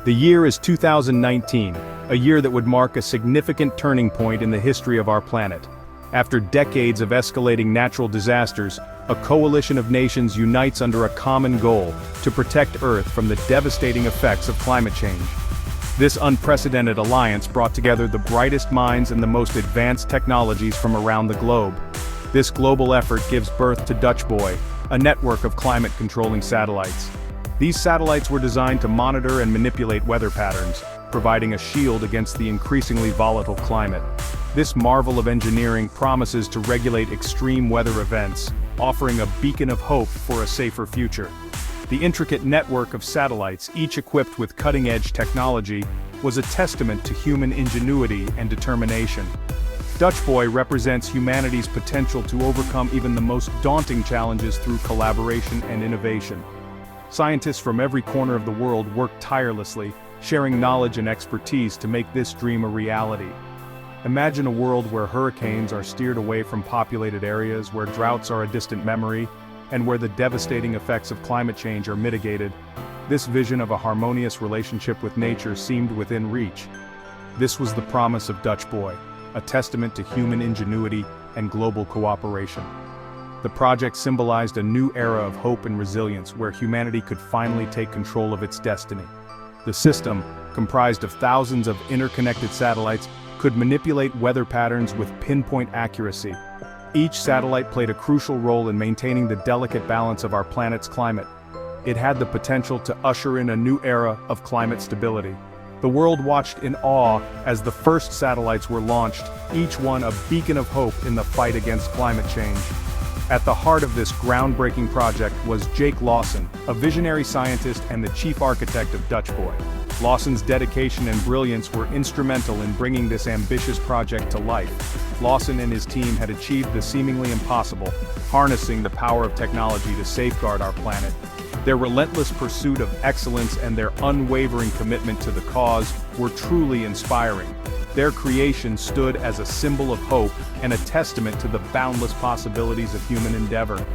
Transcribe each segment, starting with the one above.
The year is 2019, a year that would mark a significant turning point in the history of our planet. After decades of escalating natural disasters, a coalition of nations unites under a common goal: to protect Earth from the devastating effects of climate change. This unprecedented alliance brought together the brightest minds and the most advanced technologies from around the globe. This global effort gives birth to Dutch Boy, a network of climate-controlling satellites. These satellites were designed to monitor and manipulate weather patterns, providing a shield against the increasingly volatile climate. This marvel of engineering promises to regulate extreme weather events, offering a beacon of hope for a safer future. The intricate network of satellites, each equipped with cutting-edge technology, was a testament to human ingenuity and determination. Dutch Boy represents humanity's potential to overcome even the most daunting challenges through collaboration and innovation. Scientists from every corner of the world worked tirelessly, sharing knowledge and expertise to make this dream a reality. Imagine a world where hurricanes are steered away from populated areas, where droughts are a distant memory, and where the devastating effects of climate change are mitigated. This vision of a harmonious relationship with nature seemed within reach. This was the promise of Dutch Boy, a testament to human ingenuity and global cooperation. The project symbolized a new era of hope and resilience where humanity could finally take control of its destiny. The system, comprised of thousands of interconnected satellites, could manipulate weather patterns with pinpoint accuracy. Each satellite played a crucial role in maintaining the delicate balance of our planet's climate. It had the potential to usher in a new era of climate stability. The world watched in awe as the first satellites were launched, each one a beacon of hope in the fight against climate change. At the heart of this groundbreaking project was Jake Lawson, a visionary scientist and the chief architect of Dutch Boy. Lawson's dedication and brilliance were instrumental in bringing this ambitious project to life. Lawson and his team had achieved the seemingly impossible, harnessing the power of technology to safeguard our planet. Their relentless pursuit of excellence and their unwavering commitment to the cause were truly inspiring. Their creation stood as a symbol of hope and a testament to the boundless possibilities of human endeavor.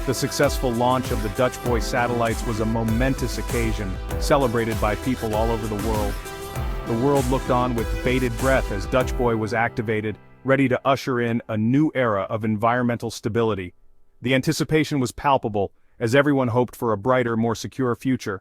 The successful launch of the Dutch Boy satellites was a momentous occasion, celebrated by people all over the world. The world looked on with bated breath as Dutch Boy was activated, ready to usher in a new era of environmental stability. The anticipation was palpable, as everyone hoped for a brighter, more secure future.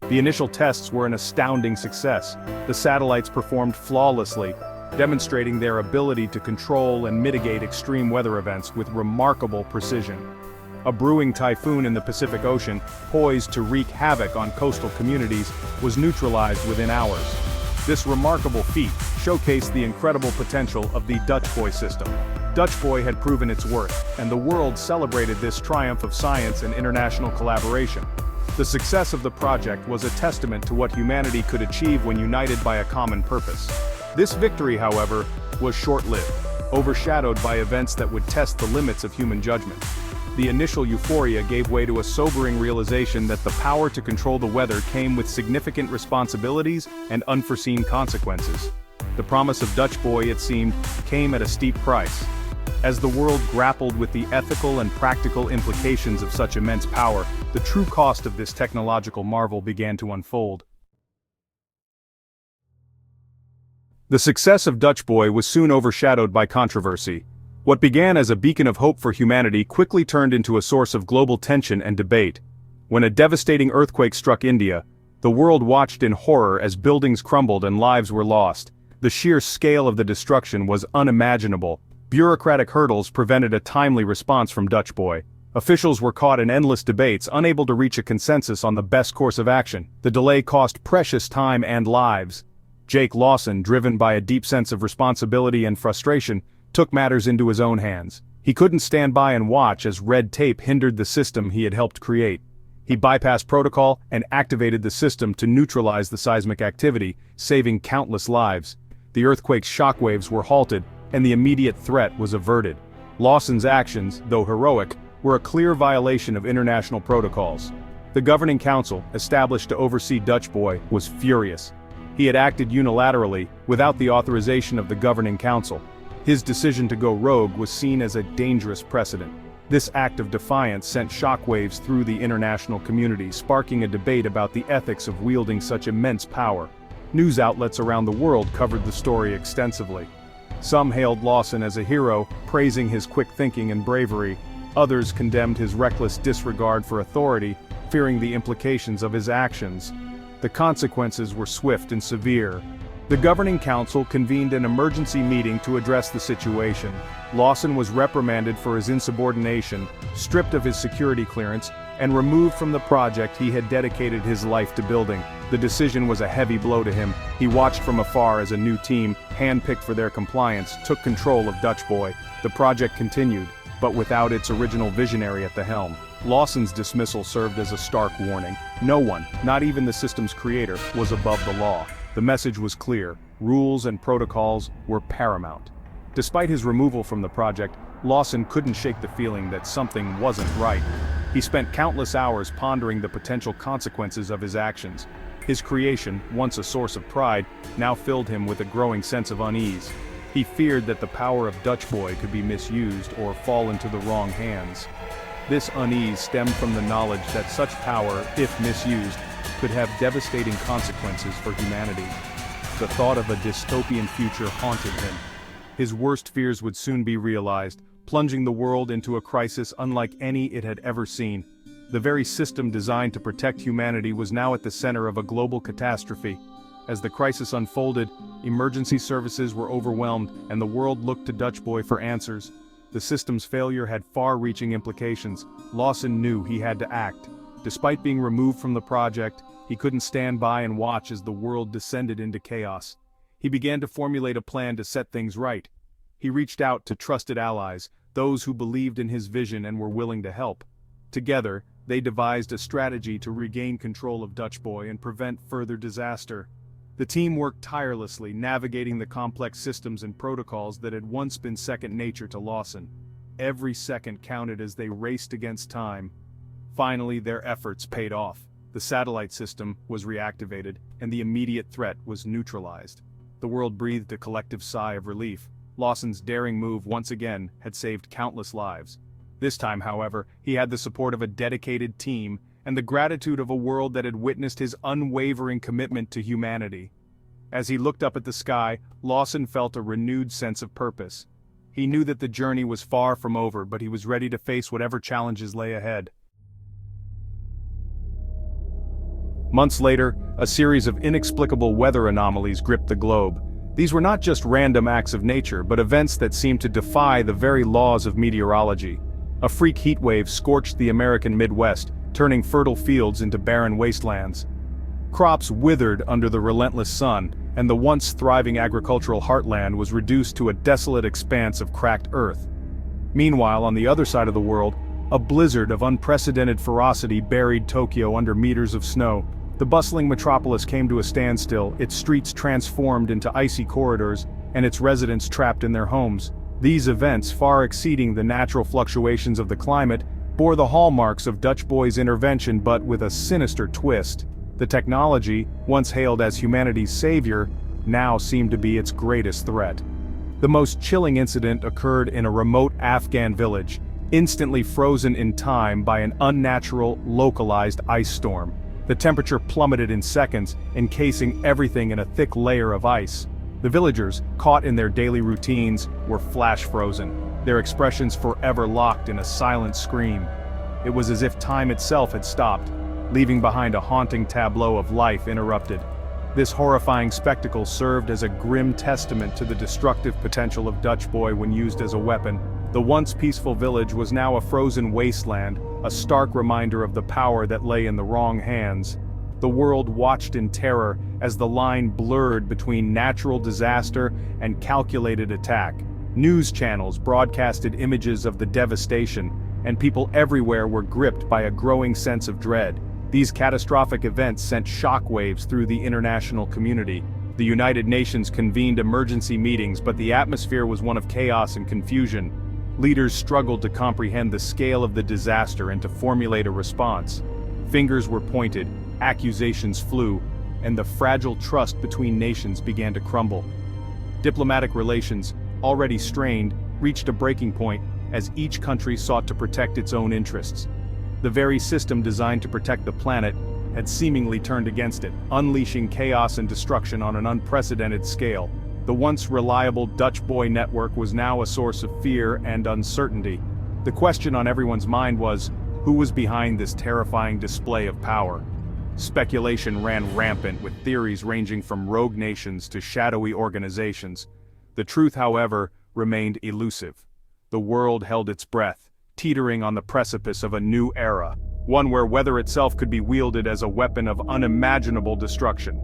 The initial tests were an astounding success. The satellites performed flawlessly, demonstrating their ability to control and mitigate extreme weather events with remarkable precision. A brewing typhoon in the Pacific Ocean, poised to wreak havoc on coastal communities, was neutralized within hours. This remarkable feat showcased the incredible potential of the Dutch Boy system. Dutch Boy had proven its worth, and the world celebrated this triumph of science and international collaboration. The success of the project was a testament to what humanity could achieve when united by a common purpose. This victory, however, was short-lived, overshadowed by events that would test the limits of human judgment. The initial euphoria gave way to a sobering realization that the power to control the weather came with significant responsibilities and unforeseen consequences. The promise of Dutch Boy, it seemed, came at a steep price. As the world grappled with the ethical and practical implications of such immense power, the true cost of this technological marvel began to unfold. The success of Dutch Boy was soon overshadowed by controversy. What began as a beacon of hope for humanity quickly turned into a source of global tension and debate. When a devastating earthquake struck India, the world watched in horror as buildings crumbled and lives were lost. The sheer scale of the destruction was unimaginable. Bureaucratic hurdles prevented a timely response from Dutch Boy. Officials were caught in endless debates, unable to reach a consensus on the best course of action. The delay cost precious time and lives. Jake Lawson, driven by a deep sense of responsibility and frustration, took matters into his own hands. He couldn't stand by and watch as red tape hindered the system he had helped create. He bypassed protocol and activated the system to neutralize the seismic activity, saving countless lives. The earthquake's shockwaves were halted, and the immediate threat was averted. Lawson's actions, though heroic, were a clear violation of international protocols. The governing council, established to oversee Dutch Boy, was furious. He had acted unilaterally, without the authorization of the governing council. His decision to go rogue was seen as a dangerous precedent. This act of defiance sent shockwaves through the international community, sparking a debate about the ethics of wielding such immense power. News outlets around the world covered the story extensively. Some hailed Lawson as a hero, praising his quick thinking and bravery. Others condemned his reckless disregard for authority, fearing the implications of his actions. The consequences were swift and severe. The governing council convened an emergency meeting to address the situation. Lawson was reprimanded for his insubordination, stripped of his security clearance, and removed from the project he had dedicated his life to building. The decision was a heavy blow to him. He watched from afar as a new team, handpicked for their compliance, took control of Dutch Boy. The project continued, but without its original visionary at the helm. Lawson's dismissal served as a stark warning. No one, not even the system's creator, was above the law. The message was clear: rules and protocols were paramount. Despite his removal from the project, Lawson couldn't shake the feeling that something wasn't right. He spent countless hours pondering the potential consequences of his actions. His creation, once a source of pride, now filled him with a growing sense of unease. He feared that the power of Dutch Boy could be misused or fall into the wrong hands. This unease stemmed from the knowledge that such power, if misused, could have devastating consequences for humanity. The thought of a dystopian future haunted him. His worst fears would soon be realized, plunging the world into a crisis unlike any it had ever seen. The very system designed to protect humanity was now at the center of a global catastrophe. As the crisis unfolded, emergency services were overwhelmed, and the world looked to Dutch Boy for answers. The system's failure had far-reaching implications. Lawson knew he had to act. Despite being removed from the project, he couldn't stand by and watch as the world descended into chaos. He began to formulate a plan to set things right. He reached out to trusted allies, those who believed in his vision and were willing to help. Together, they devised a strategy to regain control of Dutch Boy and prevent further disaster. The team worked tirelessly, navigating the complex systems and protocols that had once been second nature to Lawson. Every second counted as they raced against time. Finally, their efforts paid off. The satellite system was reactivated, and the immediate threat was neutralized. The world breathed a collective sigh of relief. Lawson's daring move once again had saved countless lives. This time, however, he had the support of a dedicated team and the gratitude of a world that had witnessed his unwavering commitment to humanity. As he looked up at the sky, Lawson felt a renewed sense of purpose. He knew that the journey was far from over, but he was ready to face whatever challenges lay ahead. Months later, a series of inexplicable weather anomalies gripped the globe. These were not just random acts of nature, but events that seemed to defy the very laws of meteorology. A freak heatwave scorched the American Midwest, turning fertile fields into barren wastelands. Crops withered under the relentless sun, and the once thriving agricultural heartland was reduced to a desolate expanse of cracked earth. Meanwhile, on the other side of the world, a blizzard of unprecedented ferocity buried Tokyo under meters of snow. The bustling metropolis came to a standstill, its streets transformed into icy corridors, and its residents trapped in their homes. These events, far exceeding the natural fluctuations of the climate, bore the hallmarks of Dutch Boy's intervention, but with a sinister twist. The technology, once hailed as humanity's savior, now seemed to be its greatest threat. The most chilling incident occurred in a remote Afghan village, instantly frozen in time by an unnatural, localized ice storm. The temperature plummeted in seconds, encasing everything in a thick layer of ice. The villagers, caught in their daily routines, were flash-frozen, their expressions forever locked in a silent scream. It was as if time itself had stopped, leaving behind a haunting tableau of life interrupted. This horrifying spectacle served as a grim testament to the destructive potential of Dutch Boy when used as a weapon. The once peaceful village was now a frozen wasteland, a stark reminder of the power that lay in the wrong hands. The world watched in terror as the line blurred between natural disaster and calculated attack. News channels broadcasted images of the devastation, and people everywhere were gripped by a growing sense of dread. These catastrophic events sent shockwaves through the international community. The United Nations convened emergency meetings, but the atmosphere was one of chaos and confusion. Leaders struggled to comprehend the scale of the disaster and to formulate a response. Fingers were pointed, accusations flew, and the fragile trust between nations began to crumble. Diplomatic relations, already strained, reached a breaking point, as each country sought to protect its own interests. The very system designed to protect the planet had seemingly turned against it, unleashing chaos and destruction on an unprecedented scale. The once reliable Dutch boy network was now a source of fear and uncertainty. The question on everyone's mind was, who was behind this terrifying display of power? Speculation ran rampant, with theories ranging from rogue nations to shadowy organizations. The truth, however, remained elusive. The world held its breath, teetering on the precipice of a new era, one where weather itself could be wielded as a weapon of unimaginable destruction.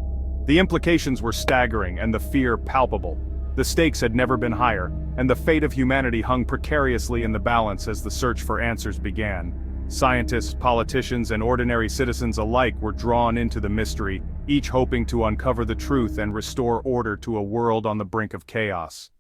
The implications were staggering and the fear palpable. The stakes had never been higher, and the fate of humanity hung precariously in the balance as the search for answers began. Scientists, politicians, and ordinary citizens alike were drawn into the mystery, each hoping to uncover the truth and restore order to a world on the brink of chaos.